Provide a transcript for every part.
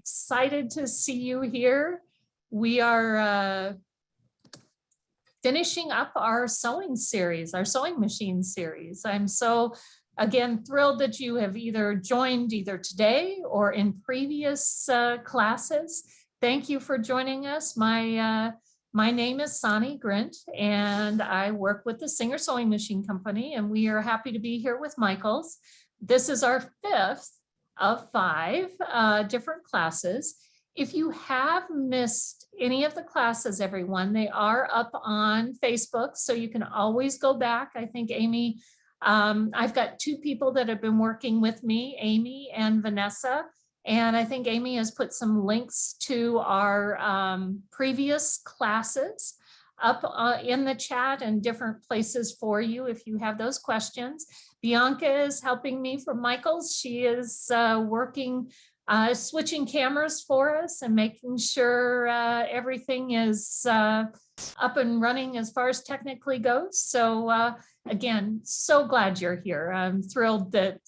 excited to see you here. We are finishing up our sewing series, our sewing machine series. I'm so, again, thrilled that you have either joined either today or in previous classes. Thank you for joining us. My name is Sonny Grint, and I work with the Singer Sewing Machine Company, and we are happy to be here with Michaels. This is our 5th of 5 different classes. If you have missed any of the classes, everyone, they are up on Facebook, so you can always go back. I think Amy, I've got 2 people that have been working with me, Amy and Vanessa, and I think Amy has put some links to our previous classes up in the chat and different places for you if you have those questions. Bianca is helping me from Michaels. She is working, switching cameras for us and making sure everything is up and running as far as technically goes. So again, so glad you're here. I'm thrilled that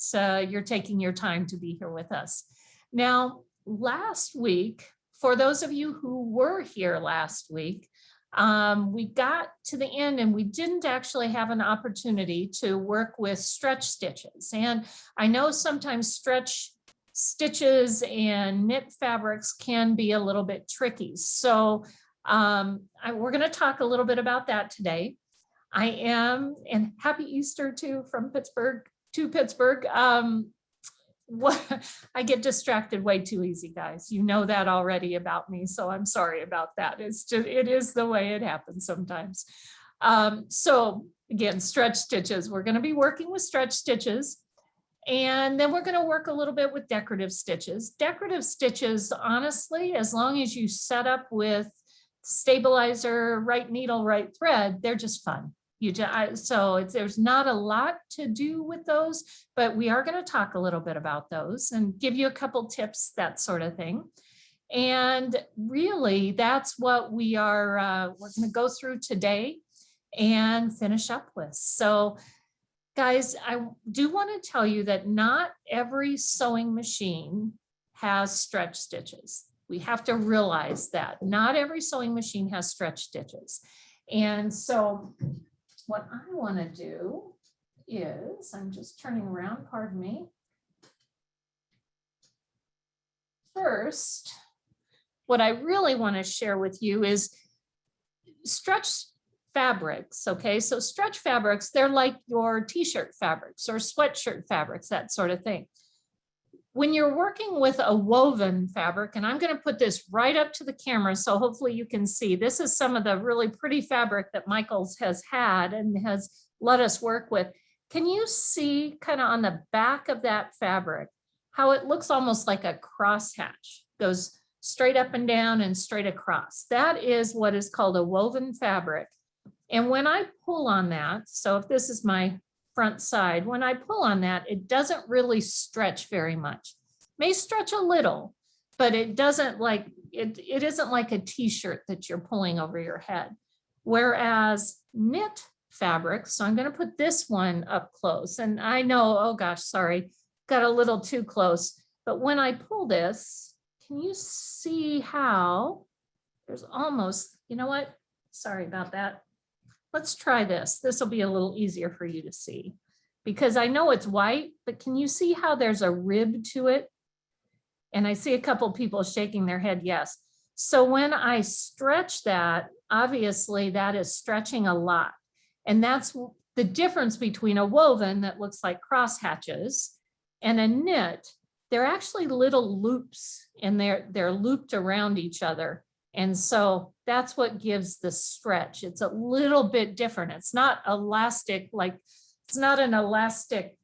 you're taking your time to be here with us. Now, last week, for those of you who were here last week, we got to the end and we didn't actually have an opportunity to work with stretch stitches. And I know sometimes stretch stitches and knit fabrics can be a little bit tricky. So we're going to talk a little bit about that today. And happy Easter too from Pittsburgh to Pittsburgh. I get distracted way too easy, guys. You know that already about me, so I'm sorry about that. It's just, it is the way it happens sometimes. So again, stretch stitches. We're going to be working with stretch stitches, and then we're going to work a little bit with decorative stitches. Decorative stitches, honestly, as long as you set up with stabilizer, right needle, right thread, they're just fun. There's not a lot to do with those, but we are going to talk a little bit about those and give you a couple tips, that sort of thing. And really, that's what we're going to go through today and finish up with. So guys, I do want to tell you that not every sewing machine has stretch stitches. We have to realize that not every sewing machine has stretch stitches. And so what I want to do is, I'm just turning around, pardon me. First, what I really want to share with you is stretch fabrics, okay? So stretch fabrics, they're like your t-shirt fabrics or sweatshirt fabrics, that sort of thing. When you're working with a woven fabric, and I'm going to put this right up to the camera so hopefully you can see, this is some of the really pretty fabric that Michaels has had and has let us work with. Can you see kind of on the back of that fabric how it looks almost like a crosshatch, goes straight up and down and straight across? That is what is called a woven fabric. And when I pull on that, so if this is my front side, when I pull on that, it doesn't really stretch very much. May stretch a little, but it doesn't like it isn't like a t-shirt that you're pulling over your head. Whereas knit fabric, so I'm going to put this one up close, and I know, oh gosh, sorry, got a little too close, but when I pull this, can you see how there's almost, you know what, sorry about that. Let's try this. This will be a little easier for you to see because I know it's white, but can you see how there's a rib to it? And I see a couple people shaking their head, yes. So when I stretch that, obviously that is stretching a lot. And that's the difference between a woven that looks like cross hatches and a knit. They're actually little loops and they're looped around each other. And so that's what gives the stretch. It's a little bit different. It's not elastic, like it's not an elastic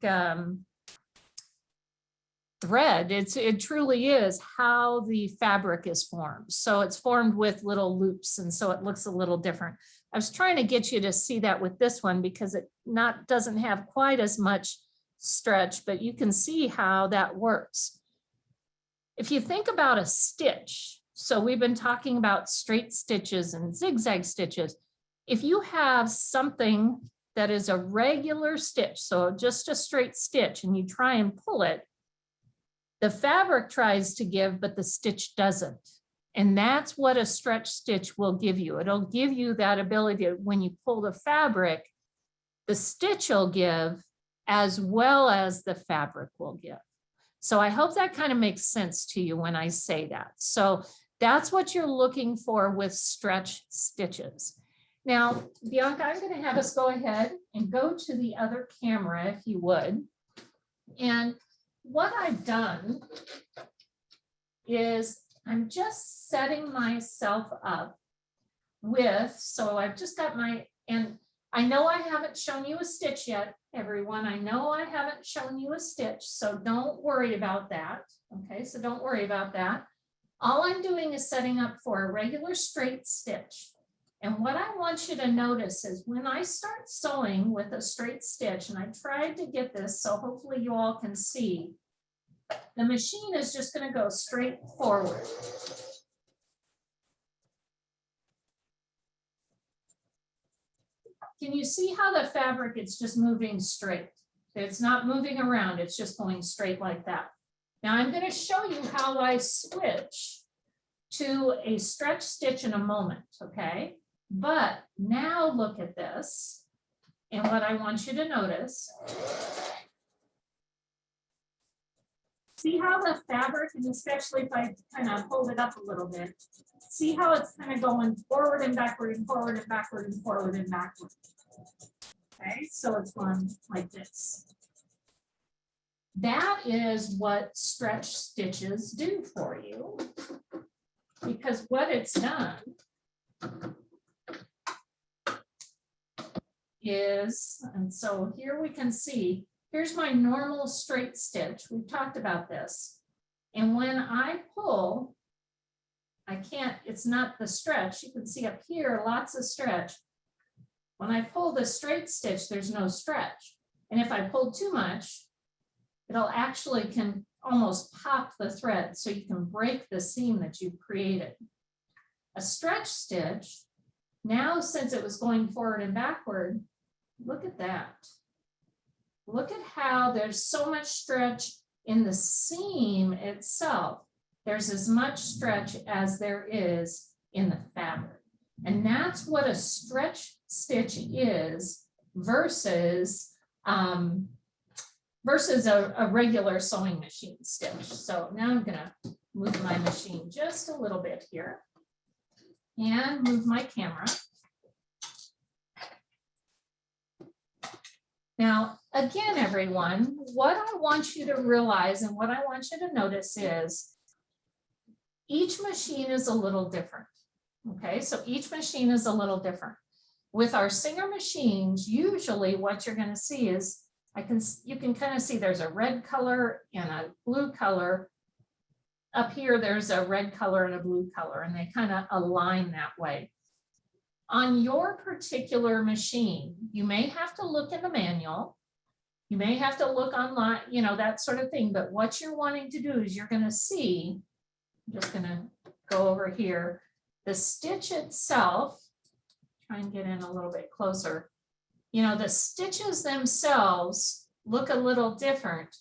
thread. It truly is how the fabric is formed. So it's formed with little loops, and so it looks a little different. I was trying to get you to see that with this one because it doesn't have quite as much stretch, but you can see how that works. If you think about a stitch, so we've been talking about straight stitches and zigzag stitches. If you have something that is a regular stitch, so just a straight stitch, and you try and pull it, The fabric tries to give, but the stitch doesn't. And that's what a stretch stitch will give you. It'll give you that ability to, when you pull the fabric, the stitch will give as well as the fabric will give. So I hope that kind of makes sense to you when I say that. So that's what you're looking for with stretch stitches. Now, Bianca, I'm going to have us go ahead and go to the other camera if you would. And what I've done is I'm just setting myself up with, so I've just got my, and I know I haven't shown you a stitch yet, everyone. I know I haven't shown you a stitch, so don't worry about that. Okay, so don't worry about that. All I'm doing is setting up for a regular straight stitch. And what I want you to notice is when I start sewing with a straight stitch, and I tried to get this, so hopefully you all can see, the machine is just going to go straight forward. Can you see how the fabric, it's just moving straight? It's not moving around, it's just going straight like that. Now I'm going to show you how I switch to a stretch stitch in a moment, okay? But now look at this, and what I want you to notice, see how the fabric, and especially if I kind of hold it up a little bit, see how it's kind of going forward and backward and forward and backward and forward and backward. Okay, so it's going like this. That is what stretch stitches do for you, because what it's done is, and so here we can see, here's my normal straight stitch. We've talked about this. And when I pull, I can't, it's not the stretch. You can see up here, lots of stretch. When I pull the straight stitch, there's no stretch. And if I pull too much, it'll actually can almost pop the thread, so you can break the seam that you've created. A stretch stitch, now since it was going forward and backward, look at that. Look at how there's so much stretch in the seam itself. There's as much stretch as there is in the fabric. And that's what a stretch stitch is versus a regular sewing machine stitch. So now I'm going to move my machine just a little bit here and move my camera. Now, again, everyone, what I want you to realize and what I want you to notice is each machine is a little different. Okay, so each machine is a little different. With our Singer machines, usually what you're going to see is you can kind of see there's a red color and a blue color. Up here, there's a red color and a blue color, and they kind of align that way. On your particular machine, you may have to look in the manual. You may have to look online, you know, that sort of thing. But what you're wanting to do is you're going to see, I'm just going to go over here, the stitch itself, try and get in a little bit closer. You know, the stitches themselves look a little different.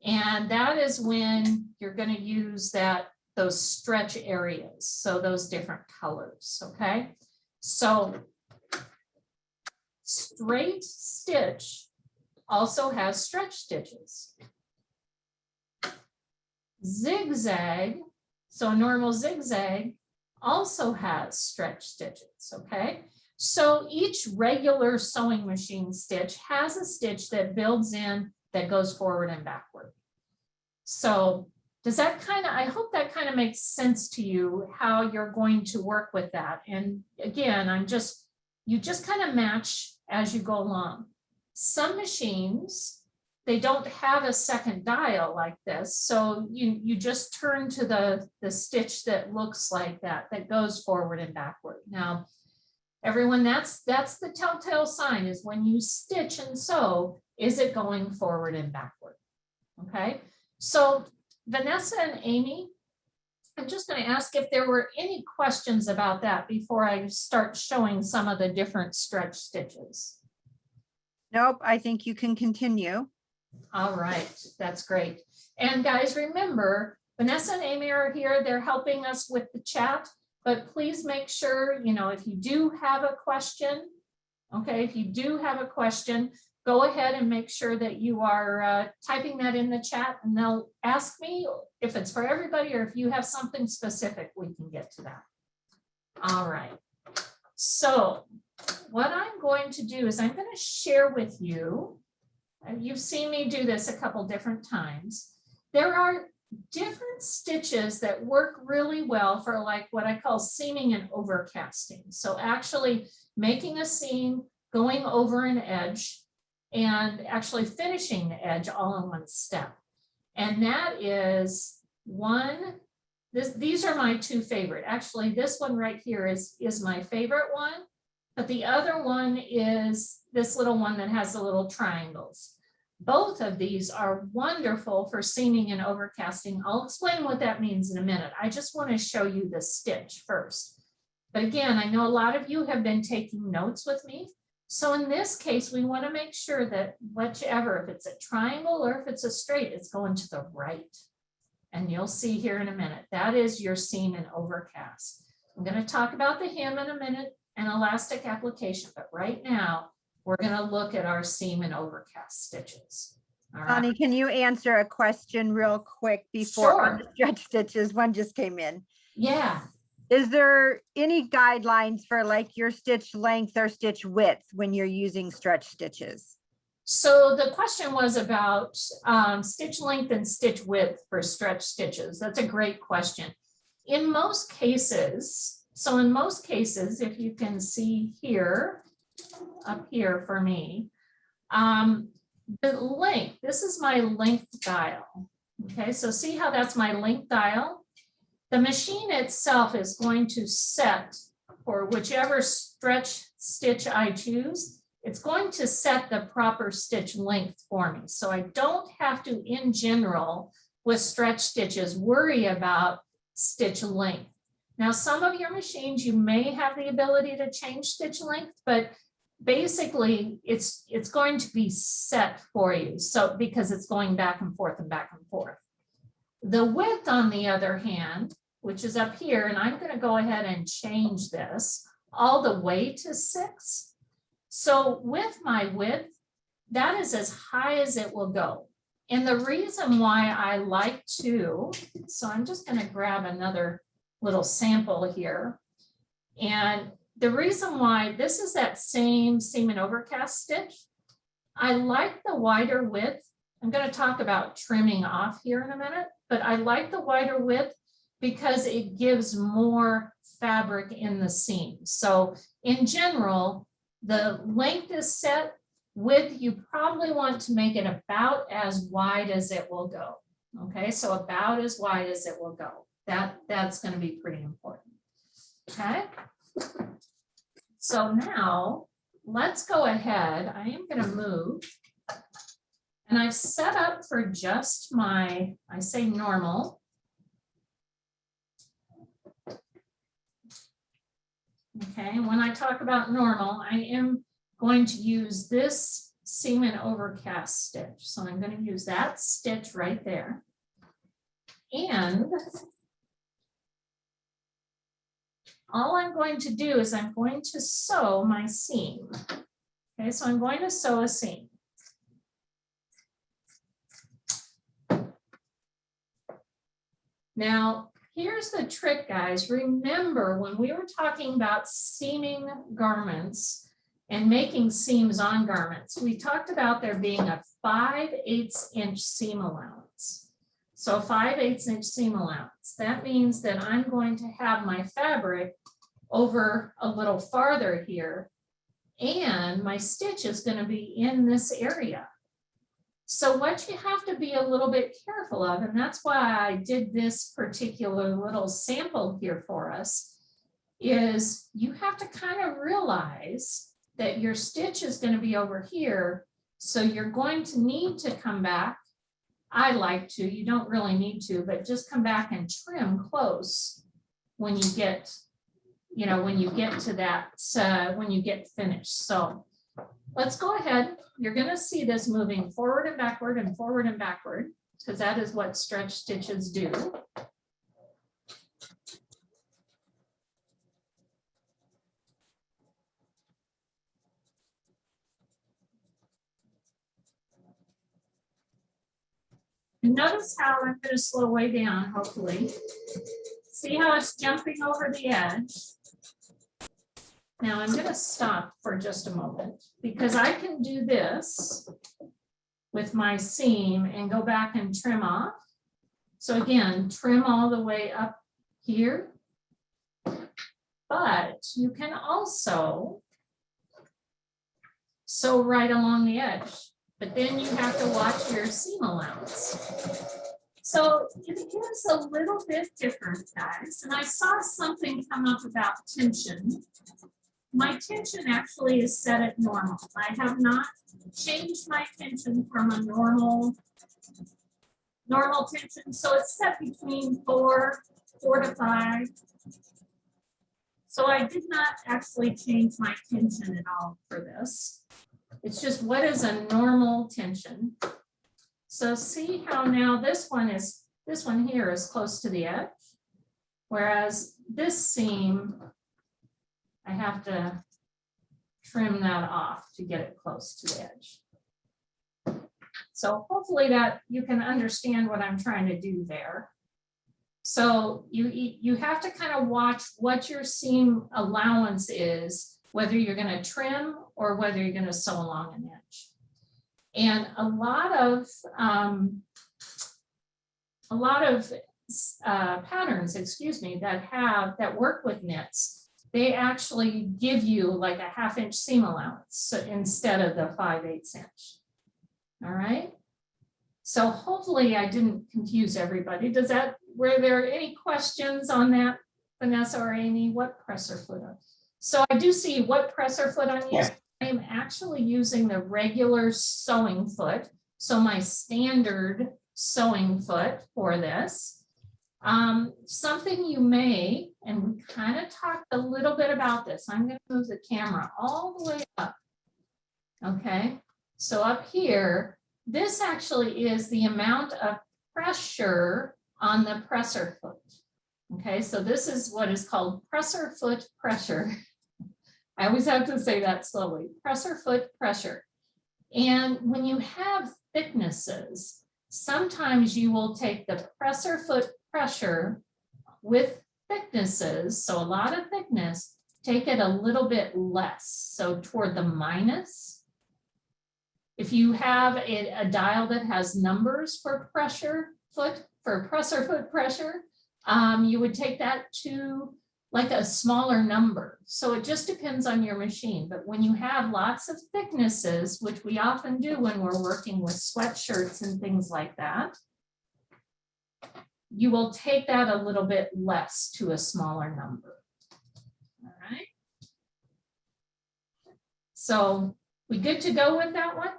And that is when you're going to use those stretch areas. So those different colors, okay? So straight stitch also has stretch stitches. Zigzag, so a normal zigzag also has stretch stitches, okay? So each regular sewing machine stitch has a stitch that builds in that goes forward and backward. So does that I hope that kind of makes sense to you, how you're going to work with that. And again, you just kind of match as you go along. Some machines, they don't have a second dial like this. So you just turn to the stitch that looks like that goes forward and backward. Now, everyone, that's the telltale sign is when you stitch and sew, is it going forward and backward? Okay, so Vanessa and Amy, I'm just going to ask if there were any questions about that before I start showing some of the different stretch stitches. Nope, I think you can continue. All right, that's great. And guys, remember, Vanessa and Amy are here. They're helping us with the chat, but please make sure, you know, if you do have a question, okay, if you do have a question, go ahead and make sure that you are typing that in the chat, and they'll ask me if it's for everybody or if you have something specific, we can get to that. All right. So what I'm going to do is I'm going to share with you, and you've seen me do this a couple different times. There are different stitches that work really well for like what I call seaming and overcasting. So actually making a seam, going over an edge, and actually finishing the edge all in one step. And that is one, these are my two favorite. Actually, this one right here is my favorite one, but the other one is this little one that has the little triangles. Both of these are wonderful for seaming and overcasting. I'll explain what that means in a minute. I just want to show you the stitch first. But again, I know a lot of you have been taking notes with me. So in this case, we want to make sure that whichever, if it's a triangle or if it's a straight, it's going to the right. And you'll see here in a minute, that is your seam and overcast. I'm going to talk about the hem in a minute and elastic application, but right now we're going to look at our seam and overcast stitches. All right. Connie, can you answer a question real quick before our stretch stitches? One just came in. Yeah. Is there any guidelines for like your stitch length or stitch width when you're using stretch stitches? So the question was about stitch length and stitch width for stretch stitches. That's a great question. In most cases, if you can see here, up here for me, the length, this is my length dial. Okay, so see how that's my length dial? The machine itself is going to set for whichever stretch stitch I choose, it's going to set the proper stitch length for me. So I don't have to, in general, with stretch stitches, worry about stitch length. Now, some of your machines, you may have the ability to change stitch length, but basically it's going to be set for you. So because it's going back and forth and back and forth. The width, on the other hand, which is up here, and I'm going to go ahead and change this all the way to 6. So with my width, that is as high as it will go. And the reason why I like to, so I'm just going to grab another little sample here. And the reason why, this is that same seam and overcast stitch. I like the wider width. I'm going to talk about trimming off here in a minute, but I like the wider width because it gives more fabric in the seam. So in general, the length is set. Width, you probably want to make it about as wide as it will go. Okay, so about as wide as it will go. That's going to be pretty important. Okay. So now let's go ahead. I am going to move. And I've set up for just my, I say normal. Okay, and when I talk about normal, I am going to use this seam and overcast stitch. So I'm going to use that stitch right there. And all I'm going to do is I'm going to sew my seam. Okay, so I'm going to sew a seam. Now, here's the trick, guys. Remember, when we were talking about seaming garments and making seams on garments, we talked about there being a 5/8 inch seam allowance. So 5/8 inch seam allowance. That means that I'm going to have my fabric over a little farther here, and my stitch is going to be in this area. So what you have to be a little bit careful of, and that's why I did this particular little sample here for us, is you have to kind of realize that your stitch is going to be over here. So you're going to need to come back. I like to, you don't really need to, but just come back and trim close when you get, when you get to that, when you get finished. So let's go ahead. You're gonna see this moving forward and backward and forward and backward, because that is what stretch stitches do. And notice how I'm going to slow way down, hopefully. See how it's jumping over the edge. Now I'm going to stop for just a moment because I can do this with my seam and go back and trim off. So again, trim all the way up here. But you can also sew right along the edge. But then you have to watch your seam allowance. So it is a little bit different, guys. And I saw something come up about tension. My tension actually is set at normal. I have not changed my tension from a normal tension. So it's set between 4 to 5. So I did not actually change my tension at all for this. It's just what is a normal tension. So see how now this one here is close to the edge, whereas this seam, I have to trim that off to get it close to the edge. So hopefully that you can understand what I'm trying to do there. So you have to kind of watch what your seam allowance is, whether you're going to trim or whether you're going to sew along an edge. And a lot of patterns, excuse me, that work with knits, they actually give you like a 1/2 inch seam allowance so instead of the 5/8 inch. All right. So hopefully I didn't confuse everybody. Were there any questions on that, Vanessa or Amy? What presser foot? So I do see what presser foot I'm using. I am actually using the regular sewing foot. So my standard sewing foot for this. Something you may, and we kind of talked a little bit about this. I'm going to move the camera all the way up. Okay, so up here, this actually is the amount of pressure on the presser foot. Okay, so this is what is called presser foot pressure. I always have to say that slowly, presser foot pressure. And when you have thicknesses, sometimes you will take the presser foot pressure with thicknesses, so a lot of thickness, take it a little bit less, so toward the minus. If you have a dial that has numbers for presser foot pressure, you would take that to like a smaller number. So it just depends on your machine. But when you have lots of thicknesses, which we often do when we're working with sweatshirts and things like that, you will take that a little bit less to a smaller number. All right. So we good to go with that one?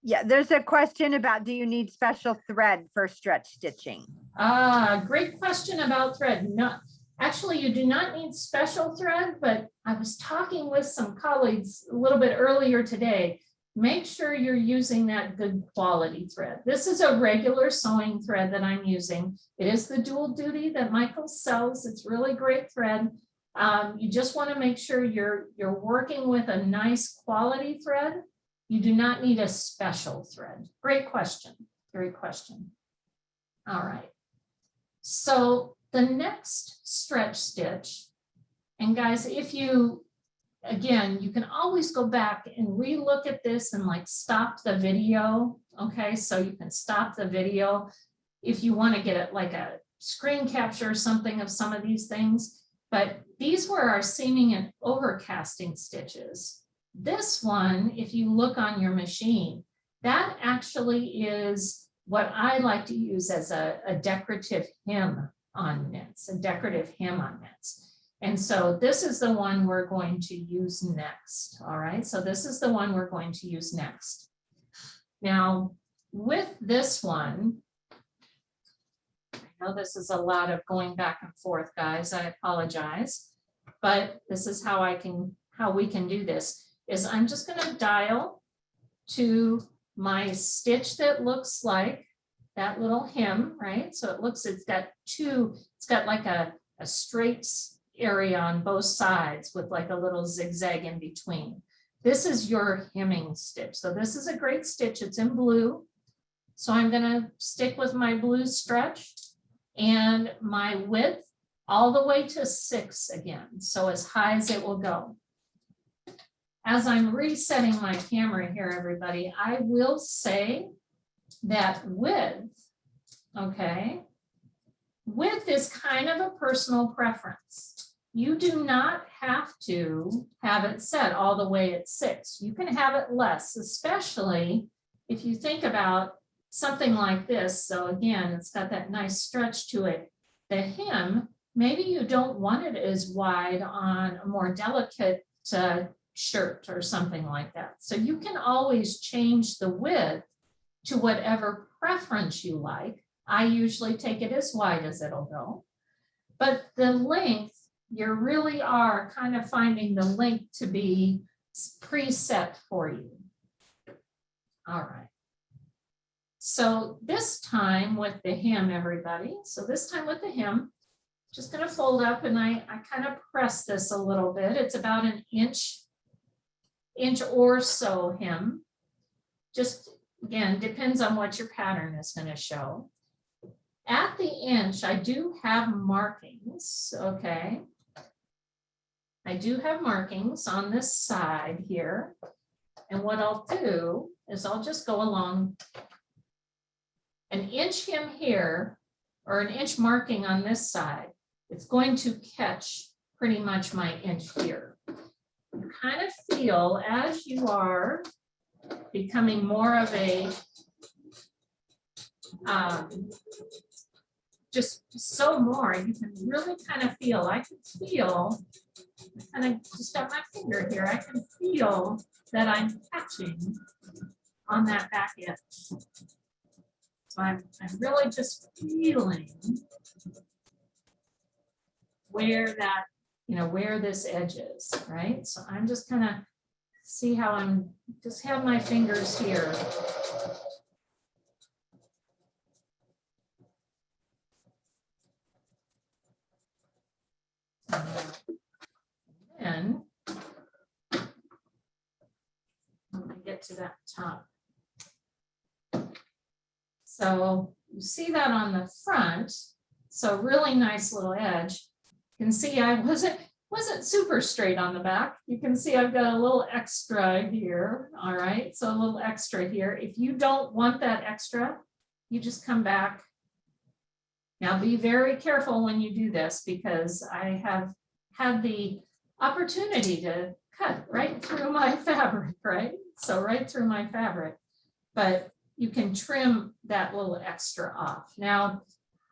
Yeah, there's a question about, do you need special thread for stretch stitching? Great question about thread. No, actually, you do not need special thread, but I was talking with some colleagues a little bit earlier today. Make sure you're using that good quality thread. This is a regular sewing thread that I'm using. It is the dual duty that Michael sells. It's really great thread. You just want to make sure you're working with a nice quality thread. You do not need a special thread. Great question. Great question. All right. So the next stretch stitch, and guys, if you, again, you can always go back and relook at this and like stop the video. Okay, so you can stop the video if you want to get it like a screen capture or something of some of these things. But these were our seaming and overcasting stitches. This one, if you look on your machine, that actually is what I like to use as a decorative hem on knits, a decorative hem on knits. And so this is the one we're going to use next. All right, so this is the one we're going to use next. Now, with this one, I know this is a lot of going back and forth, guys. I apologize, but this is how I can how we can do this is I'm just going to dial to my stitch that looks like that little hem, right? So it looks, it's got like a straight area on both sides with like a little zigzag in between. This is your hemming stitch. So this is a great stitch. It's in blue. So I'm going to stick with my blue stretch and my width all the way to 6 again. So as high as it will go. As I'm resetting my camera here, everybody, I will say that width, okay, width is kind of a personal preference. You do not have to have it set all the way at 6. You can have it less, especially if you think about something like this. So again, it's got that nice stretch to it. The hem, maybe you don't want it as wide on a more delicate shirt or something like that. So you can always change the width to whatever preference you like. I usually take it as wide as it'll go. But the length, you really are kind of finding the length to be preset for you. All right. So this time with the hem, everybody, so this time with the hem, just going to fold up and I kind of press this a little bit. It's about an inch or so hem. Just again, depends on what your pattern is going to show. At the inch, I do have markings, okay? I do have markings on this side here. And what I'll do is I'll just go along an inch hem here, or an inch marking on this side. It's going to catch pretty much my inch here. You kind of feel as you are becoming more of a just so more, you can really kind of feel, I can feel, kind of just got my finger here, I can feel that I'm catching on that back edge. So I'm really just feeling where that, where this edge is, right? So I'm just kind of see how I'm just have my fingers here. And when we get to that top. So you see that on the front. So really nice little edge. You can see I wasn't super straight on the back. You can see I've got a little extra here. All right, so a little extra here. If you don't want that extra, you just come back. Now be very careful when you do this because I have had the opportunity to cut right through my fabric, right? So right through my fabric, but you can trim that little extra off. Now,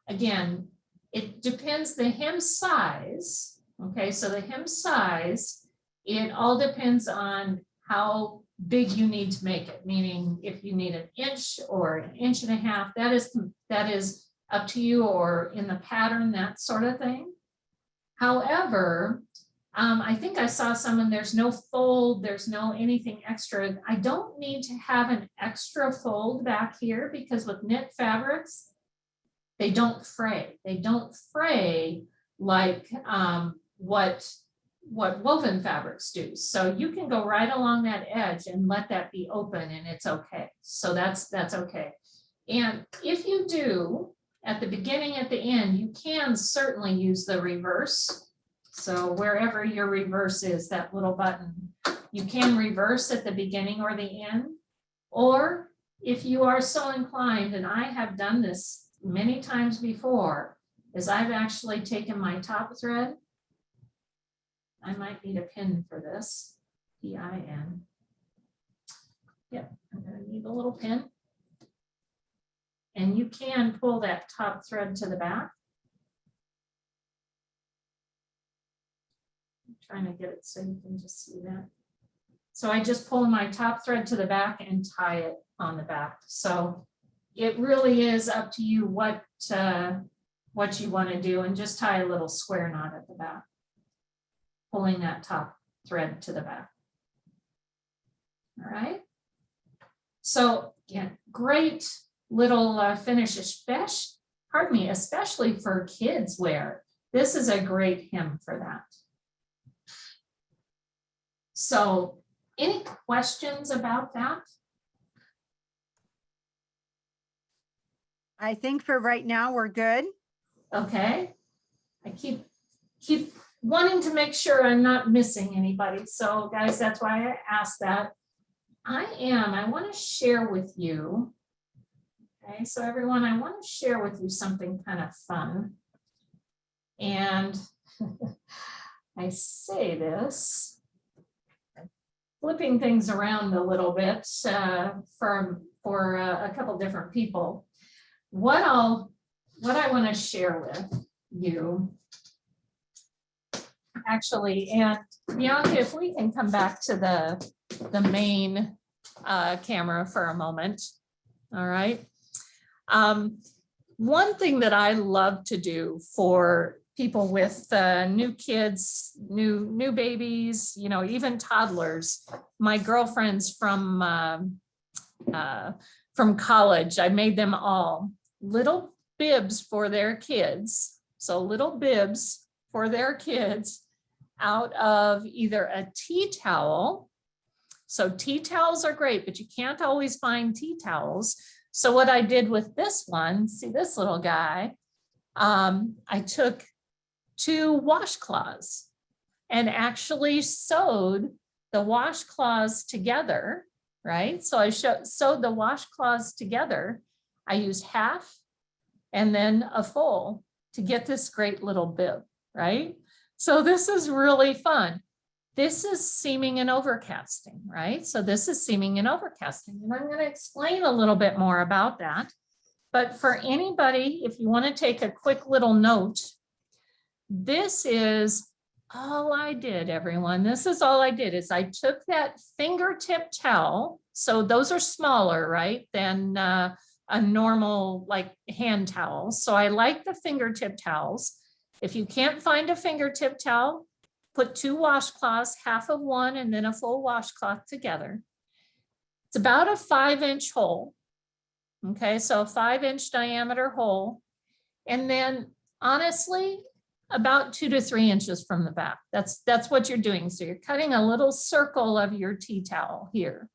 again, it depends the hem size. Okay, so the hem size, it all depends on how big you need to make it, meaning if you need an inch or an inch and a half, that is up to you, or in the pattern, that sort of thing. However, I think I saw someone, there's no fold, there's no anything extra. I don't need to have an extra fold back here because with knit fabrics, they don't fray. They don't fray like what woven fabrics do. So you can go right along that edge and let that be open and it's okay. So that's okay. And if you do, at the beginning, at the end, you can certainly use the reverse. So wherever your reverse is, that little button, you can reverse at the beginning or the end. Or if you are so inclined, and I have done this many times before, is I've actually taken my top thread. I might need a pin for this, P-I-N. Yep, I'm gonna need a little pin. And you can pull that top thread to the back. I'm trying to get it so you can just see that. So I just pull my top thread to the back and tie it on the back. So it really is up to you what you want to do, and just tie a little square knot at the back, pulling that top thread to the back. All right. So yeah, great little finish, especially for kids wear. This is a great hem for that. So any questions about that? I think for right now, we're good. Okay. I keep wanting to make sure I'm not missing anybody. So guys, that's why I asked that. I want to share with you. Okay, so everyone, I want to share with you something kind of fun. And I say this, flipping things around a little bit for a couple different people. What I want to share with you, actually, and Bianca, if we can come back to the main camera for a moment. All right. One thing that I love to do for people with new kids, new babies, you know, even toddlers, my girlfriends from college, I made them all little bibs for their kids. So little bibs for their kids out of either a tea towel. So tea towels are great, but you can't always find tea towels. So what I did with this one, see this little guy, I took 2 washcloths and actually sewed the washcloths together, right? So I sewed the washcloths together. I used half and then a full to get this great little bib, right? So this is really fun. This is seaming and overcasting, right? So this is seaming and overcasting, and I'm going to explain a little bit more about that. But for anybody, if you want to take a quick little note, this is all I did, everyone. This is all I did is I took that fingertip towel. So those are smaller, right, than a normal like hand towel. So I like the fingertip towels. If you can't find a fingertip towel, put 2 washcloths, half of one and then a full washcloth together. It's about a 5-inch hole. Okay, so a 5-inch diameter hole. And then honestly, about 2 to 3 inches from the back. That's what you're doing. So you're cutting a little circle of your tea towel here.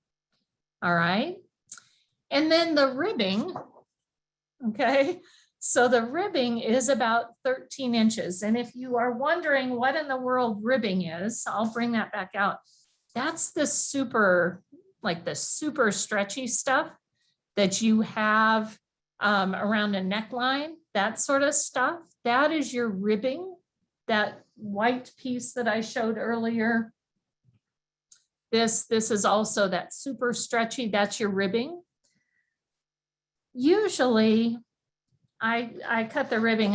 All right. And then the ribbing, okay. So the ribbing is about 13 inches. And if you are wondering what in the world ribbing is, I'll bring that back out. That's the super stretchy stuff that you have around a neckline, that sort of stuff. That is your ribbing, that white piece that I showed earlier. This is also that super stretchy, that's your ribbing. Usually, I cut the ribbing,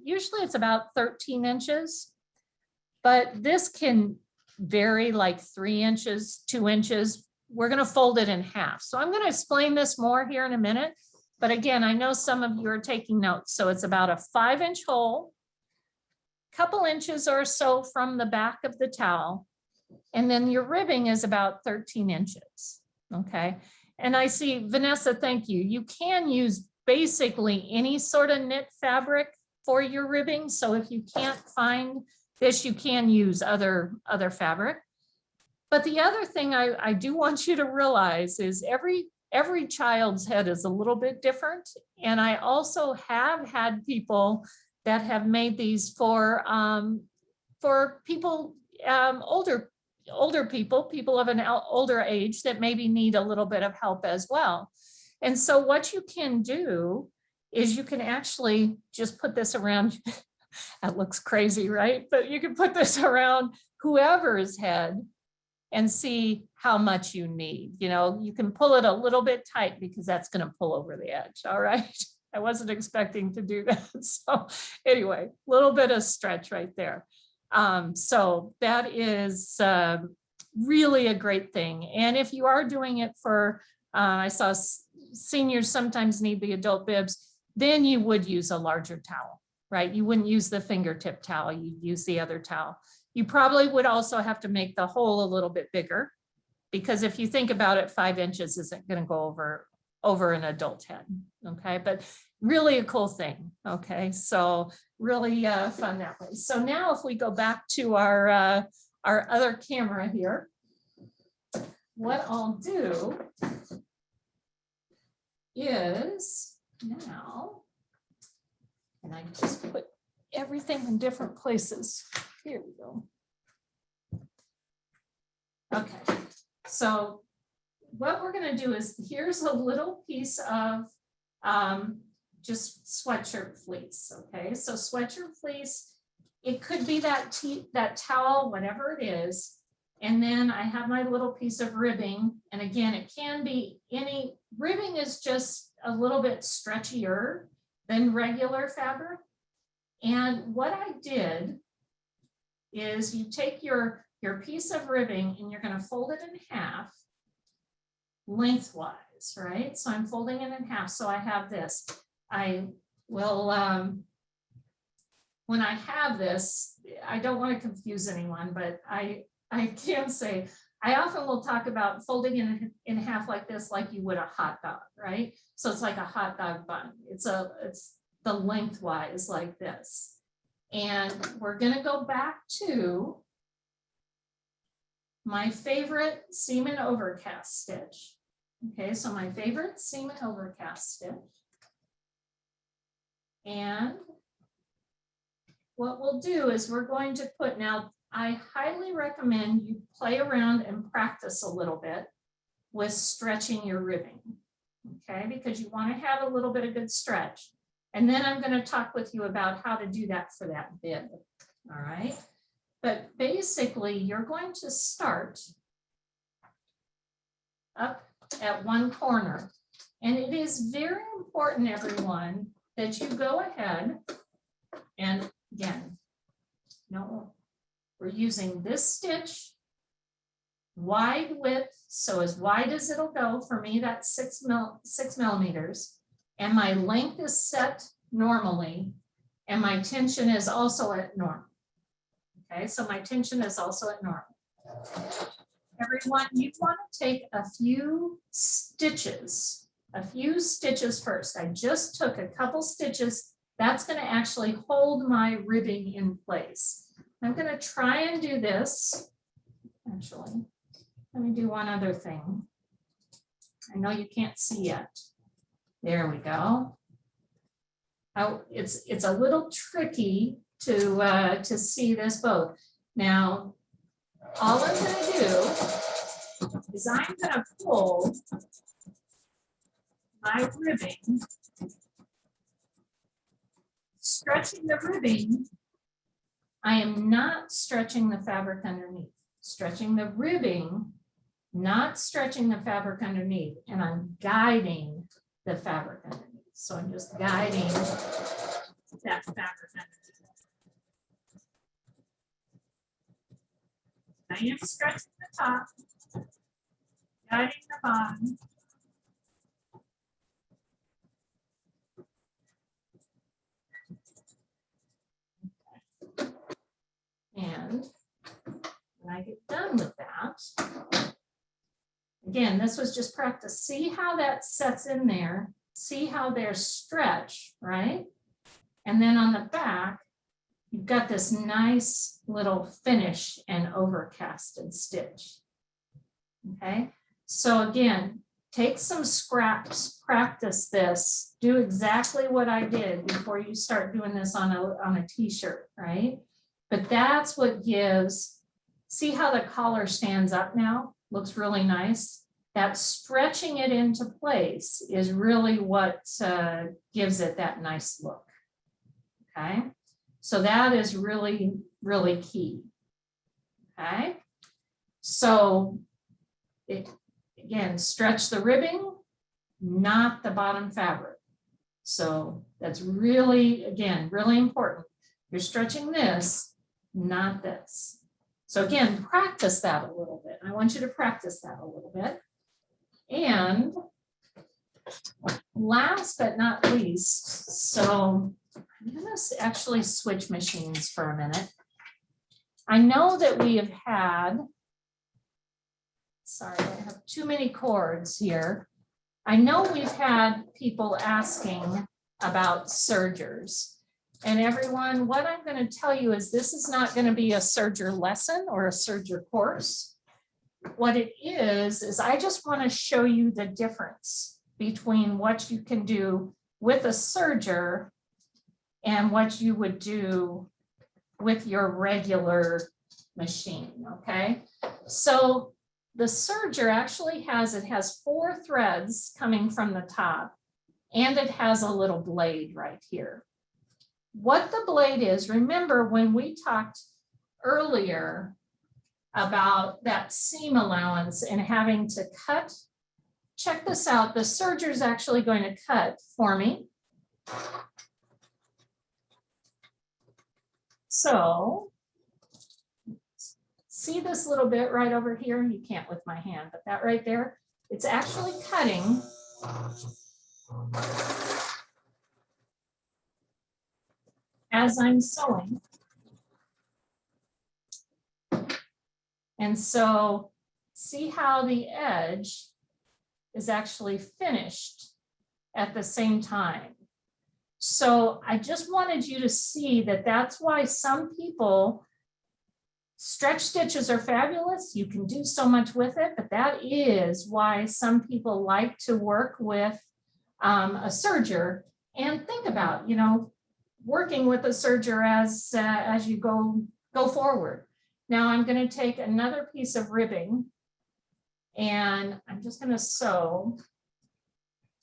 usually it's about 13 inches, but this can vary like 3 inches, 2 inches. We're going to fold it in half. So I'm going to explain this more here in a minute. But again, I know some of you are taking notes. So it's about a 5-inch hole, couple inches or so from the back of the towel. And then your ribbing is about 13 inches. Okay. And I see, Vanessa, thank you. You can use basically any sort of knit fabric for your ribbing. So if you can't find this, you can use other fabric. But the other thing I do want you to realize is every child's head is a little bit different. And I also have had people that have made these for people, older people of an older age that maybe need a little bit of help as well. And so what you can do is you can actually just put this around, that looks crazy, right? But you can put this around whoever's head and see how much you need. You know, you can pull it a little bit tight because that's going to pull over the edge. All right. I wasn't expecting to do that. So anyway, a little bit of stretch right there. So that is really a great thing. And if you are doing it for, I saw seniors sometimes need the adult bibs, then you would use a larger towel, right? You wouldn't use the fingertip towel, you'd use the other towel. You probably would also have to make the hole a little bit bigger, because if you think about it, 5 inches isn't going to go over an adult head. Okay, but really a cool thing. Okay, so really fun that way. So now if we go back to our other camera here, what I'll do is now, and I just put everything in different places. Here we go. Okay, so what we're going to do is, here's a little piece of just sweatshirt fleece. Okay, so sweatshirt fleece, it could be that towel, whatever it is. And then I have my little piece of ribbing. And again, it can be any, ribbing is just a little bit stretchier than regular fabric. And what I did is you take your piece of ribbing and you're going to fold it in half lengthwise, right? So I'm folding it in half. So I have this. I will, when I have this, I don't want to confuse anyone, but I can say, I often will talk about folding in half like this, like you would a hot dog, right? So it's like a hot dog bun. It's the lengthwise like this. And we're going to go back to my favorite seam and overcast stitch. Okay, so my favorite seam and overcast stitch. And what we'll do is we're going to put, now I highly recommend you play around and practice a little bit with stretching your ribbing, okay, because you want to have a little bit of good stretch. And then I'm going to talk with you about how to do that for that bib, all right? But basically, you're going to start up at one corner. And it is very important, everyone, that you go ahead and again, no, we're using this stitch, wide width, so as wide as it'll go. For me, that's 6 millimeters. And my length is set normally, and my tension is also at normal. Okay, so my tension is also at normal. Everyone, you want to take a few stitches first. I just took a couple stitches. That's going to actually hold my ribbing in place. I'm going to try and do this. Actually, let me do one other thing. I know you can't see yet. There we go. It's a little tricky to see this both. Now, all I'm going to do is I'm going to pull my ribbing, stretching the ribbing. I am not stretching the fabric underneath, stretching the ribbing, not stretching the fabric underneath, and I'm guiding the fabric underneath. So I'm just guiding that fabric underneath. I am stretching the top, guiding the bottom. And when I get done with that, again, this was just practice. See how that sets in there. See how there's stretch, right? And then on the back, you've got this nice little finish and overcasted stitch. Okay, so again, take some scraps, practice this, do exactly what I did before you start doing this on a t-shirt, right? But that's what gives, see how the collar stands up now? Looks really nice. That stretching it into place is really what gives it that nice look. Okay, so that is really, really key. Okay, so again, stretch the ribbing, not the bottom fabric. So that's really, again, really important. You're stretching this, not this. So again, practice that a little bit. I want you to practice that a little bit. And last but not least, so I'm going to actually switch machines for a minute. I know that we have had, sorry, I have too many cords here. I know we've had people asking about sergers. And everyone, what I'm going to tell you is this is not going to be a serger lesson or a serger course. What it is I just want to show you the difference between what you can do with a serger and what you would do with your regular machine, okay? So the serger actually has 4 threads coming from the top, and it has a little blade right here. What the blade is, remember when we talked earlier about that seam allowance and having to cut, check this out, the serger is actually going to cut for me. So, see this little bit right over here? You can't with my hand, but that right there, it's actually cutting as I'm sewing. And so see how the edge is actually finished at the same time. So I just wanted you to see that that's why some people, stretch stitches are fabulous. You can do so much with it, but that is why some people like to work with a serger. And think about, you know, working with a serger as you go forward. Now I'm going to take another piece of ribbing and I'm just going to sew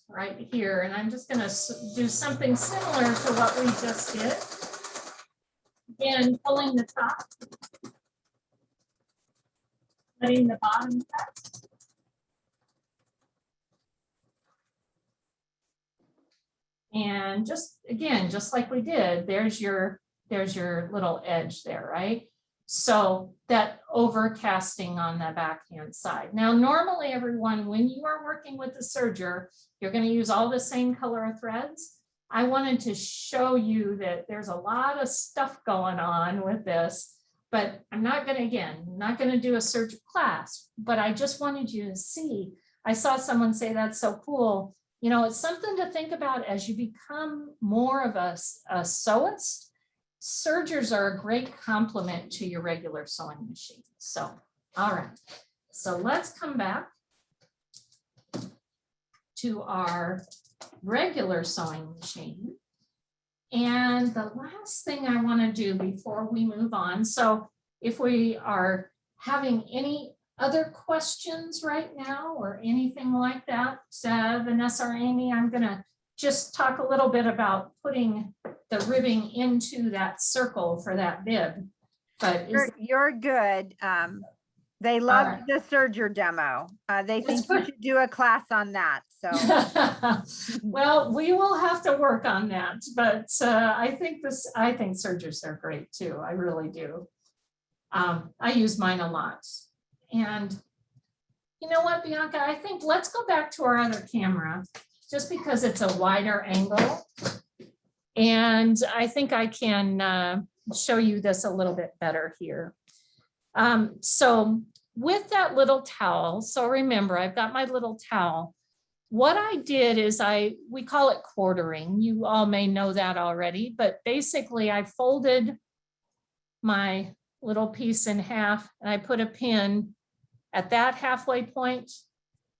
right here. And I'm just going to do something similar to what we just did. Again, pulling the top, letting the bottom cut. And just, again, just like we did, there's your little edge there, right? So that overcasting on the backhand side. Now, normally everyone, when you are working with the serger, you're going to use all the same color of threads. I wanted to show you that there's a lot of stuff going on with this, but I'm not going to, again, not going to do a serger class, but I just wanted you to see. I saw someone say that's so cool. You know, it's something to think about as you become more of a sewist. Sergers are a great complement to your regular sewing machine. So, all right. So let's come back to our regular sewing machine. And the last thing I want to do before we move on. So if we are having any other questions right now or anything like that, Vanessa or Amy, I'm going to just talk a little bit about putting the ribbing into that circle for that bib. But you're good. They love the serger demo. They think you should do a class on that. So, well, we will have to work on that. But I think sergers are great too. I really do. I use mine a lot. And you know what, Bianca? I think let's go back to our other camera, just because it's a wider angle. And I think I can show you this a little bit better here. So with that little towel, so remember, I've got my little towel. What I did is we call it quartering. You all may know that already, but basically I folded my little piece in half and I put a pin at that halfway point.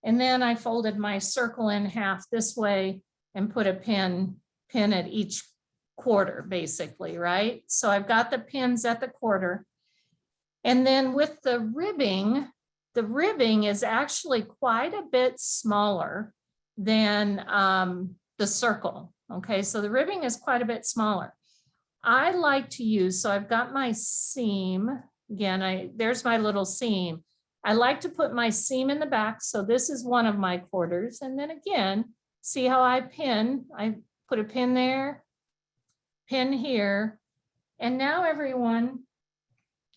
And then I folded my circle in half this way and put a pin at each quarter, basically, right? So I've got the pins at the quarter. And then with the ribbing is actually quite a bit smaller than the circle. Okay, so the ribbing is quite a bit smaller. I like to use, so I've got my seam. Again, there's my little seam. I like to put my seam in the back. So this is one of my quarters. And then again, see how I pin? I put a pin there, pin here. And now everyone,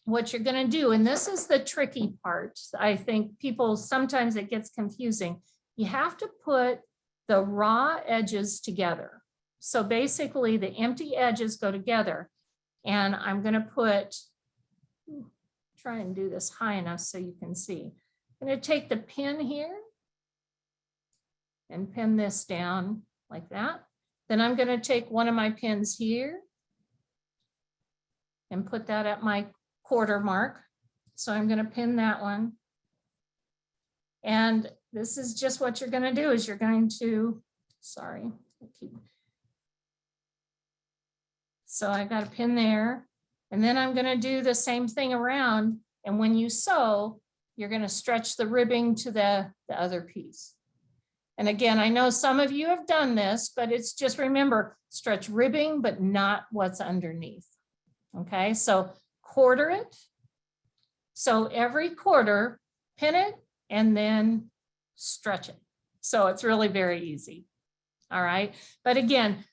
what you're going to do, and this is the tricky part. I think people, sometimes it gets confusing. You have to put the raw edges together. So basically the empty edges go together. And I'm going to put try and do this high enough so you can see. I'm going to take the pin here and pin this down like that. Then I'm going to take one of my pins here and put that at my quarter mark. So I'm going to pin that one. And this is just what you're going to do is you're going to, sorry, so I got a pin there, and then I'm going to do the same thing around. And when you sew, you're going to stretch the ribbing to the other piece. And again, I know some of you have done this, but it's just remember, stretch ribbing, but not what's underneath. Okay, so quarter it. So every quarter, pin it and then stretch it. So it's really very easy. All right, but again,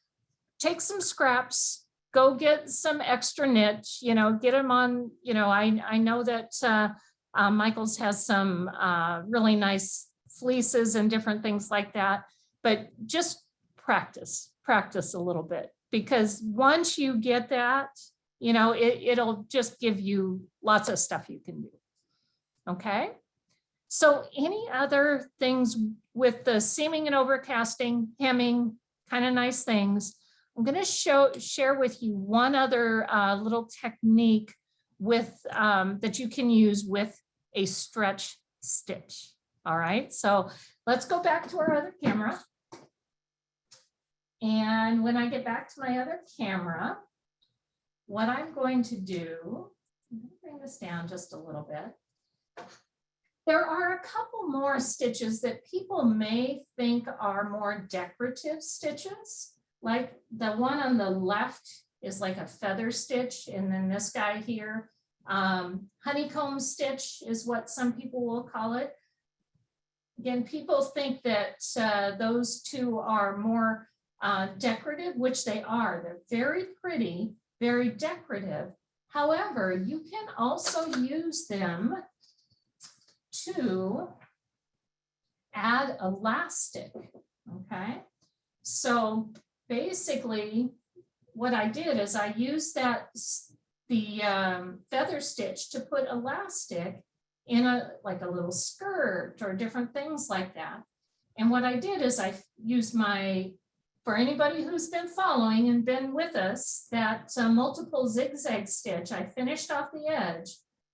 take some scraps, go get some extra knit, you know, get them on, you know, I know that Michael's has some really nice fleeces and different things like that, but just practice a little bit, because once you get that, you know, it'll just give you lots of stuff you can do. Okay. So any other things with the seaming and overcasting, hemming, kind of nice things, I'm going to share with you one other little technique with that you can use with a stretch stitch. All right, so let's go back to our other camera. And when I get back to my other camera, what I'm going to do, I'm going to bring this down just a little bit. There are a couple more stitches that people may think are more decorative stitches. Like the one on the left is like a feather stitch. And then this guy here, honeycomb stitch is what some people will call it. Again, people think that those two are more decorative, which they are. They're very pretty, very decorative. However, you can also use them to add elastic, okay? So basically what I did is I used the feather stitch to put elastic in like a little skirt or different things like that. And what I did is I used for anybody who's been following and been with us, that multiple zigzag stitch, I finished off the edge,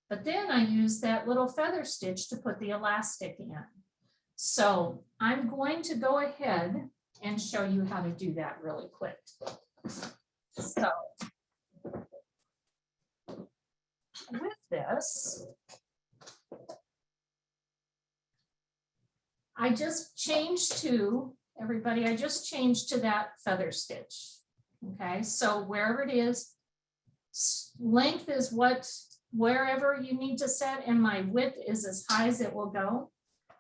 but then I used that little feather stitch to put the elastic in. So I'm going to go ahead and show you how to do that really quick. So with this, I just changed to, everybody, I just changed to that feather stitch. Okay, so wherever it is, length is wherever you need to set, and my width is as high as it will go.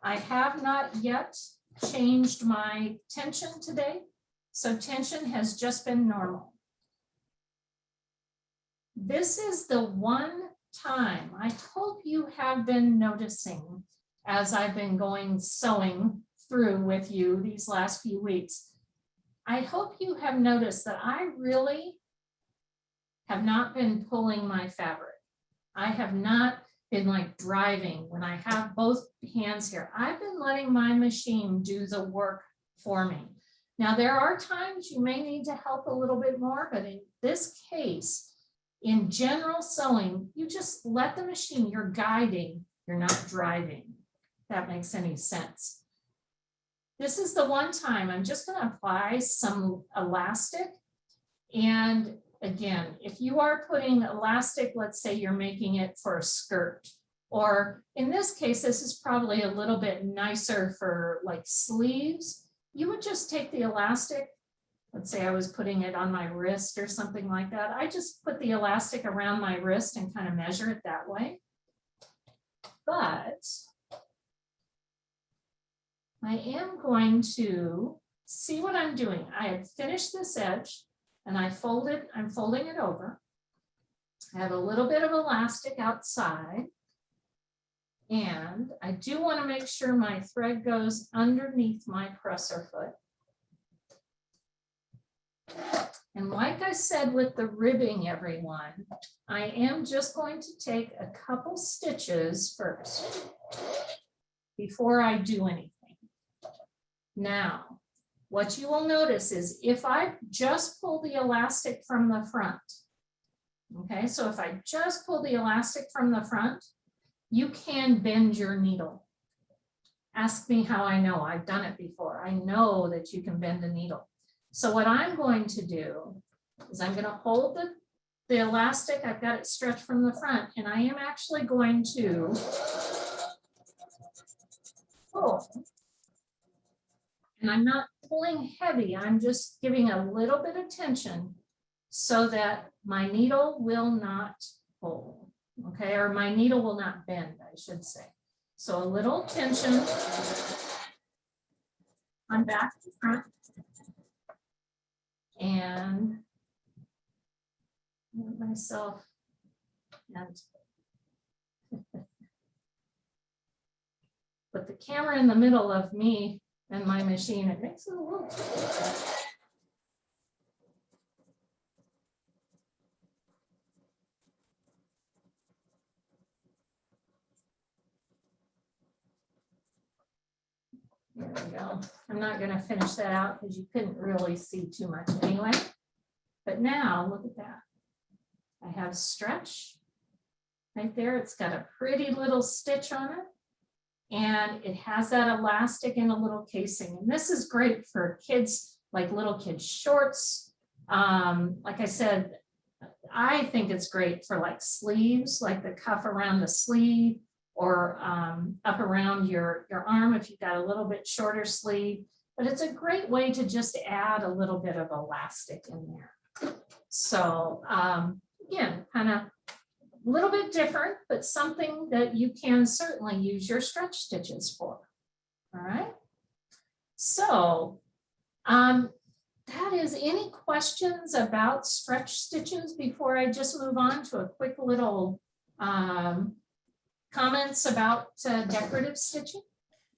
I have not yet changed my tension today, so tension has just been normal. This is the one time I hope you have been noticing as I've been sewing through with you these last few weeks. I hope you have noticed that I really have not been pulling my fabric. I have not been like driving when I have both hands here. I've been letting my machine do the work for me. Now, there are times you may need to help a little bit more, but in this case, in general sewing, you just let the machine, you're guiding, you're not driving. If that makes any sense. This is the one time I'm just going to apply some elastic. And again, if you are putting elastic, let's say you're making it for a skirt, or in this case, this is probably a little bit nicer for like sleeves. You would just take the elastic. Let's say I was putting it on my wrist or something like that. I just put the elastic around my wrist and kind of measure it that way. But I am going to see what I'm doing. I had finished this edge and I'm folding it over. I have a little bit of elastic outside. And I do want to make sure my thread goes underneath my presser foot. And like I said with the ribbing, everyone, I am just going to take a couple stitches first before I do anything. Now, what you will notice is if I just pull the elastic from the front, okay, so if I just pull the elastic from the front, you can bend your needle. Ask me how I know. I've done it before. I know that you can bend a needle. So what I'm going to do is I'm going to hold the elastic. I've got it stretched from the front, and I am actually going to pull. And I'm not pulling heavy. I'm just giving a little bit of tension so that my needle will not pull, okay? Or my needle will not bend, I should say. So a little tension on back to front. And myself and put the camera in the middle of me and my machine. It makes it a little tricky. There we go. I'm not going to finish that out because you couldn't really see too much anyway. But now look at that. I have stretch right there. It's got a pretty little stitch on it. And it has that elastic and a little casing. And this is great for kids, like little kids shorts. Like I said, I think it's great for like sleeves, like the cuff around the sleeve, or up around your arm if you've got a little bit shorter sleeve. But it's a great way to just add a little bit of elastic in there. So again, kind of a little bit different, but something that you can certainly use your stretch stitches for. All right. So that is, any questions about stretch stitches before I just move on to a quick little comments about decorative stitching?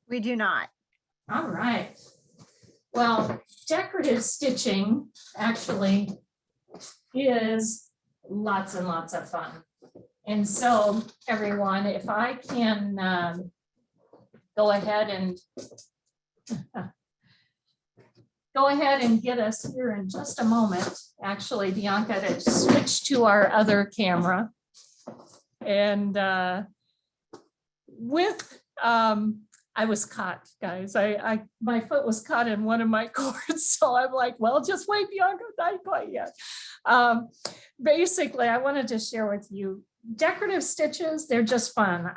We do not. All right. Well, decorative stitching actually is lots and lots of fun. And so everyone, if I can go ahead and get us here in just a moment. Actually, Bianca, to switch to our other camera. And I was caught, guys. My foot was caught in one of my cords. So I'm like, well, just wait, Bianca, not quite yet. Basically, I wanted to share with you decorative stitches. They're just fun.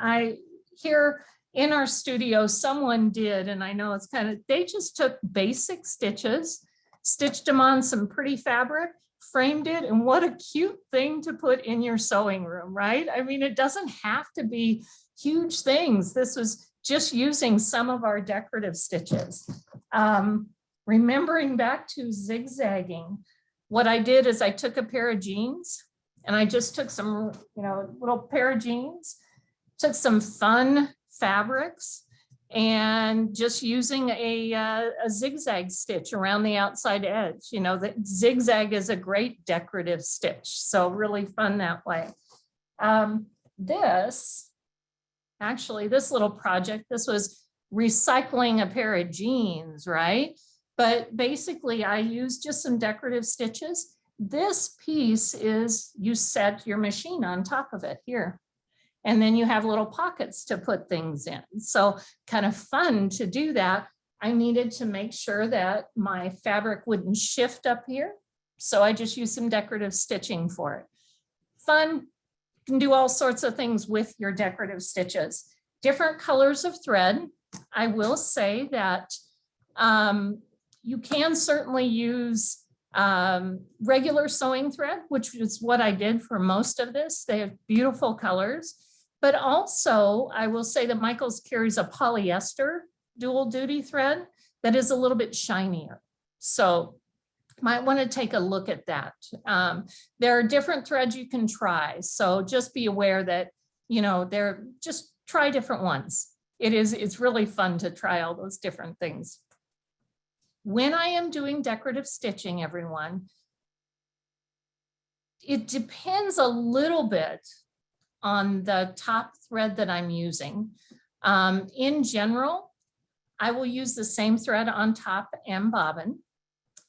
Here in our studio, someone did, and I know it's they just took basic stitches, stitched them on some pretty fabric, framed it, and what a cute thing to put in your sewing room, right? I mean, it doesn't have to be huge things. This was just using some of our decorative stitches. Remembering back to zigzagging, what I did is I took a pair of jeans and I just took some, little pair of jeans, took some fun fabrics and just using a zigzag stitch around the outside edge. The zigzag is a great decorative stitch. So really fun that way. This little project, this was recycling a pair of jeans, right? But basically I used just some decorative stitches. This piece is, you set your machine on top of it here. And then you have little pockets to put things in. So kind of fun to do that. I needed to make sure that my fabric wouldn't shift up here. So I just used some decorative stitching for it. Fun, you can do all sorts of things with your decorative stitches. Different colors of thread. I will say that you can certainly use regular sewing thread, which is what I did for most of this. They have beautiful colors. But also, I will say that Michaels carries a polyester dual duty thread that is a little bit shinier. So might want to take a look at that. There are different threads you can try. So just be aware that, just try different ones. It's really fun to try all those different things. When I am doing decorative stitching, everyone, it depends a little bit on the top thread that I'm using. In general, I will use the same thread on top and bobbin,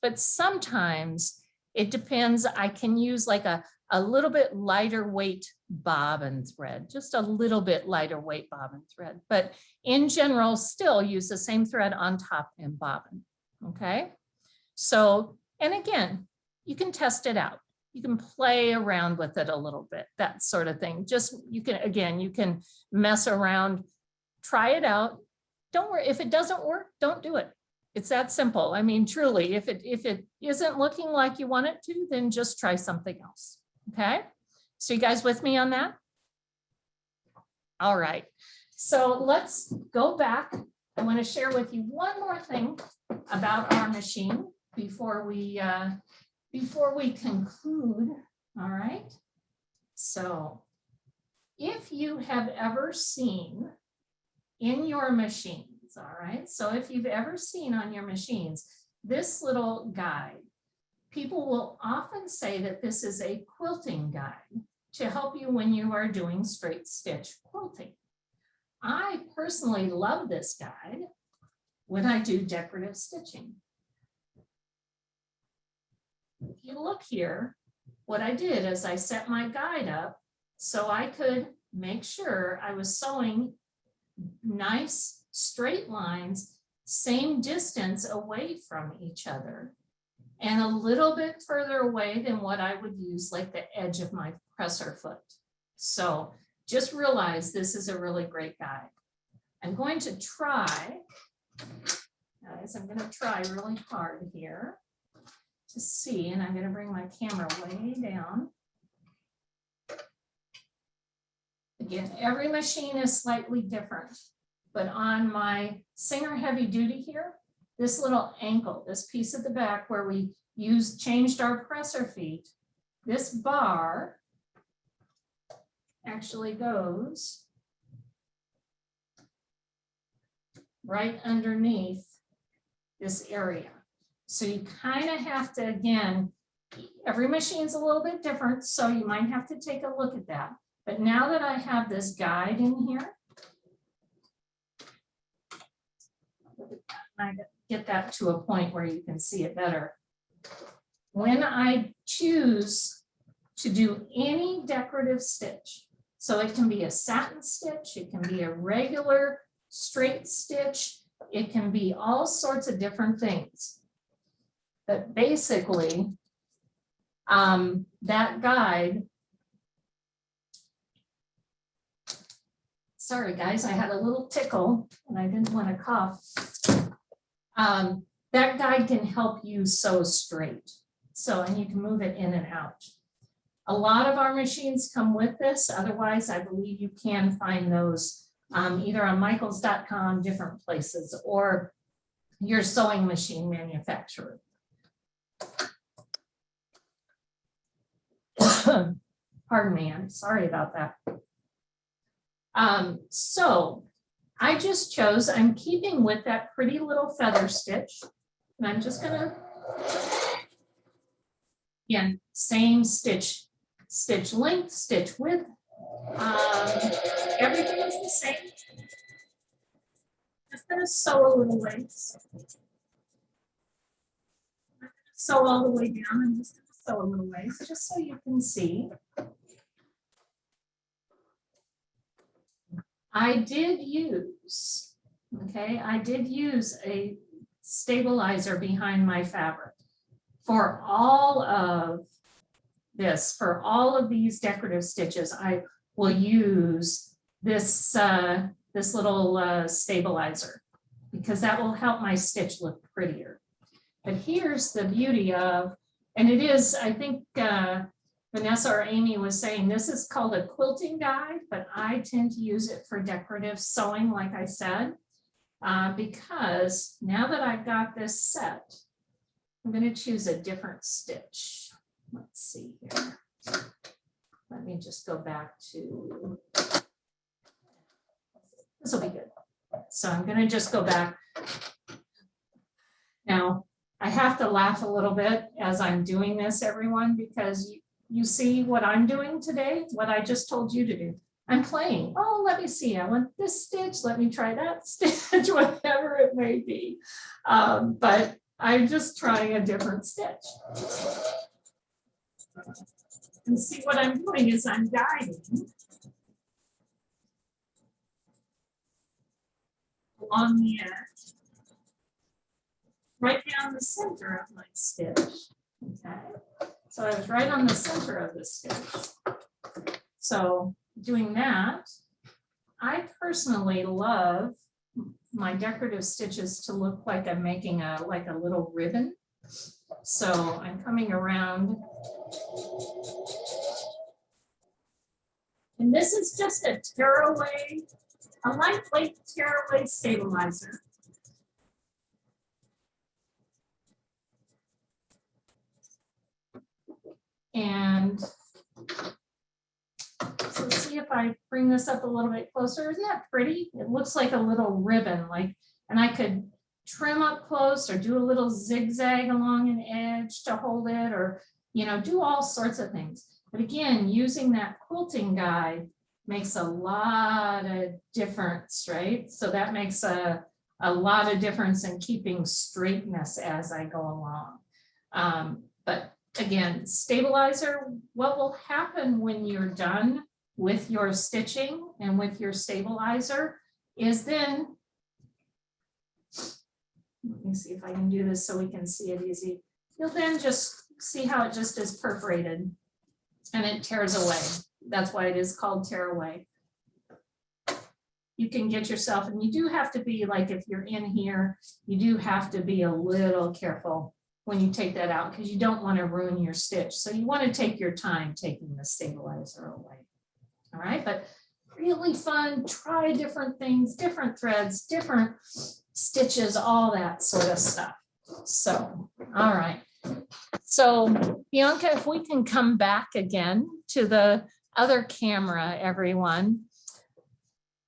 but sometimes it depends. I can use like a little bit lighter weight bobbin thread, just a little bit lighter weight bobbin thread, but in general, still use the same thread on top and bobbin, okay? So, and again, you can test it out. You can play around with it a little bit, that sort of thing. Just, you can, again, you can mess around, try it out. Don't worry, if it doesn't work, don't do it. It's that simple. I mean, truly, if it isn't looking like you want it to, then just try something else, okay? So you guys with me on that? All right, so let's go back. I want to share with you one more thing about our machine before we conclude. All right, so if you have ever seen in your machines, all right, so if you've ever seen on your machines this little guide, people will often say that this is a quilting guide to help you when you are doing straight stitch quilting. I personally love this guide when I do decorative stitching. If you look here, what I did is I set my guide up so I could make sure I was sewing nice straight lines, same distance away from each other, and a little bit further away than what I would use like the edge of my presser foot. So just realize this is a really great guide. I'm going to try, guys, I'm going to try really hard here to see, and I'm going to bring my camera way down. Again, every machine is slightly different, but on my Singer Heavy Duty here, this little ankle, this piece at the back where we changed our presser feet, this bar actually goes right underneath this area. So you kind of have to, again, every machine's a little bit different, so you might have to take a look at that. But now that I have this guide in here, I get that to a point where you can see it better. When I choose to do any decorative stitch, so it can be a satin stitch, it can be a regular straight stitch, it can be all sorts of different things. But basically, that guide, sorry guys, I had a little tickle and I didn't want to cough. That guide can help you sew straight. So, and you can move it in and out. A lot of our machines come with this. Otherwise, I believe you can find those either on michaels.com, different places, or your sewing machine manufacturer. Pardon me, I'm sorry about that. So I just chose, I'm keeping with that pretty little feather stitch, and I'm just gonna, again, same stitch length, stitch width, everything is the same. Just gonna sew a little ways. Sew all the way down and just sew a little ways, just so you can see. I did use a stabilizer behind my fabric for all of this, for all of these decorative stitches. I will use this, this little stabilizer because that will help my stitch look prettier. But here's the beauty of, and it is, I think Vanessa or Amy was saying, this is called a quilting guide, but I tend to use it for decorative sewing, like I said, because now that I've got this set, I'm going to choose a different stitch. Let's see here. Let me just go back to, this will be good. So I'm going to just go back. Now, I have to laugh a little bit as I'm doing this, everyone, because you see what I'm doing today, what I just told you to do. I'm playing. Oh, let me see. I want this stitch. Let me try that stitch, whatever it may be. But I'm just trying a different stitch. And see what I'm doing is I'm guiding along the edge, right down the center of my stitch. Okay, so I was right on the center of the stitch. So doing that, I personally love my decorative stitches to look like I'm making a little ribbon. So I'm coming around. And this is just a tearaway, a lightweight tearaway stabilizer. And so see if I bring this up a little bit closer. Isn't that pretty? It looks like a little ribbon, and I could trim up close or do a little zigzag along an edge to hold it, or, do all sorts of things. But again, using that quilting guide makes a lot of difference, right? So that makes a lot of difference in keeping straightness as I go along. But again, stabilizer, what will happen when you're done with your stitching and with your stabilizer is then, let me see if I can do this so we can see it easy. You'll then just see how it just is perforated and it tears away. That's why it is called tear away. You can get yourself, and you do have to be like, if you're in here, you do have to be a little careful when you take that out because you don't want to ruin your stitch. So you want to take your time taking the stabilizer away. All right, but really fun, try different things, different threads, different stitches, all that sort of stuff. So, all right. So Bianca, if we can come back again to the other camera, everyone.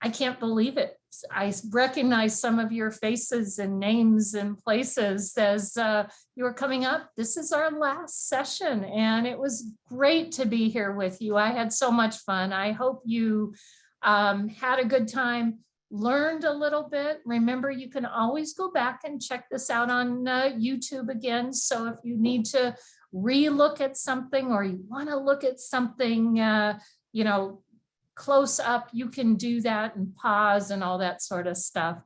I can't believe it. I recognize some of your faces and names and places as you were coming up. This is our last session and it was great to be here with you. I had so much fun. I hope you had a good time, learned a little bit. Remember, you can always go back and check this out on YouTube again. So if you need to re-look at something or you want to look at something, close up, you can do that and pause and all that sort of stuff.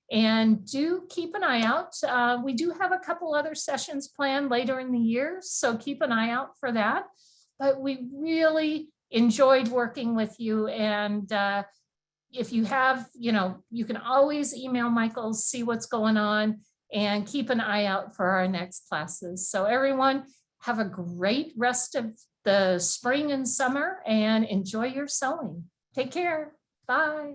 And do keep an eye out. We do have a couple other sessions planned later in the year, so keep an eye out for that. But we really enjoyed working with you. And if you have, you can always email Michael, see what's going on, and keep an eye out for our next classes. So everyone, have a great rest of the spring and summer and enjoy your sewing. Take care. Bye.